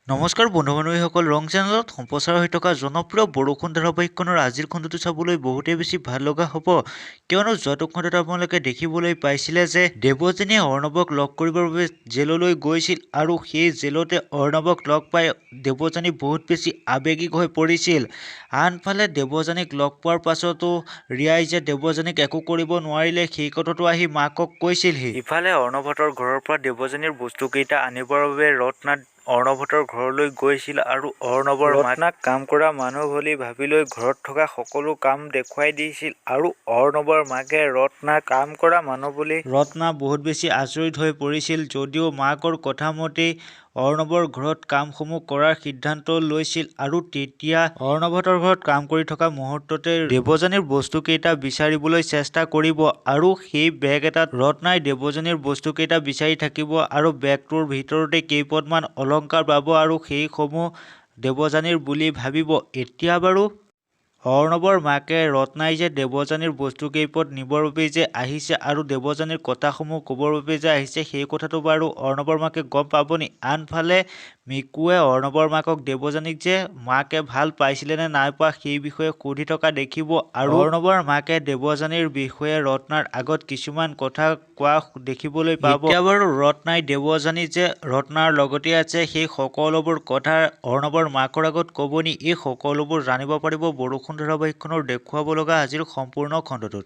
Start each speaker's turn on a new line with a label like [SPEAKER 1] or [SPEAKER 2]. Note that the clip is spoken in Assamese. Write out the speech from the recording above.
[SPEAKER 1] নমস্কাৰ বন্ধু-বান্ধৱীসকল, ৰং চেনেলত সম্প্ৰচাৰ হৈ থকা জনপ্ৰিয় বৰষুণ ধাৰাবাহিকখনৰ আজিৰ খণ্ডটো চাবলৈ বহুতেই বেছি ভাল লগা হ'ব, কিয়নো যোৱাটো খণ্ডত আপোনালোকে দেখিবলৈ পাইছিলে যে দেৱযানীয়ে অৰ্ণৱক লগ কৰিবৰ বাবে জেললৈ গৈছিল আৰু সেই জেলতে অৰ্ণৱক লগ পাই দেৱযানী বহুত বেছি আৱেগিক হৈ পৰিছিল। আনফালে দেৱযানীক লগ পোৱাৰ পাছতো ৰিয়াই যে দেৱযানীক একো কৰিব নোৱাৰিলে সেই কথাটো আহি মাকক কৈছিলহি। ইফালে অৰ্ণৱহঁতৰ ঘৰৰ পৰা দেৱযানীৰ বস্তুকেইটা আনিবৰ বাবে ৰত্নাত অৰ্ণৱহঁতৰ ঘৰলৈ গৈছিল আৰু অৰ্ণৱৰ ৰত্নাক কাম কৰা মানুহ বুলি ভাবি লৈ ঘৰত থকা সকলো কাম দেখুৱাই দিছিল আৰু অৰ্ণৱৰ মাকে ৰত্নাক কাম কৰা মানুহ বুলি ৰত্না বহুত বেছি আচৰিত হৈ পৰিছিল। যদিও মাকৰ কথা মতেই অৰ্ণৱৰ ঘৰত কামসমূহ কৰাৰ সিদ্ধান্ত লৈছিল আৰু তেতিয়া অৰ্ণৱহঁতৰ ঘৰত কাম কৰি থকা মুহূৰ্ততে দেৱযানীৰ বস্তুকেইটা বিচাৰিবলৈ চেষ্টা কৰিব আৰু সেই বেগ এটাত ৰত্নাই দেৱযানীৰ বস্তুকেইটা বিচাৰি থাকিব আৰু বেগটোৰ ভিতৰতে কেইপদমান অলংকাৰ পাব আৰু সেইসমূহ দেৱযানীৰ বুলি ভাবিব। এতিয়া বাৰু অৰ্ণৱৰ মাকে ৰত্নাই যে দেৱযানীৰ বস্তু কেইপদ নিবৰ বাবে যে আহিছে আৰু দেৱযানীৰ কথাসমূহ ক'বৰ বাবে যে আহিছে সেই কথাটো বাৰু অৰ্ণৱৰ মাকে গম পাবনি। আনফালে মিকুৱে অৰ্ণৱৰ মাকক দেৱযানীক যে মাকে ভাল পাইছিলে নে নাই পোৱা সেই বিষয়ে সুধি থকা দেখিব আৰু অৰ্ণৱৰ মাকে দেৱযানীৰ বিষয়ে ৰত্নাৰ আগত কিছুমান কথা কোৱা দেখিবলৈ পাব। এতিয়া বাৰু ৰত্নাই দেৱযানী যে ৰত্নাৰ লগতে আছে সেই সকলোবোৰ কথা অৰ্ণৱৰ মাকৰ আগত ক'বনি, এই সকলোবোৰ জানিব পাৰিব বৰষুণ ধাৰাবাহিকখনৰ দেখুৱাব লগা আজিৰ সম্পূৰ্ণ খণ্ডটোত।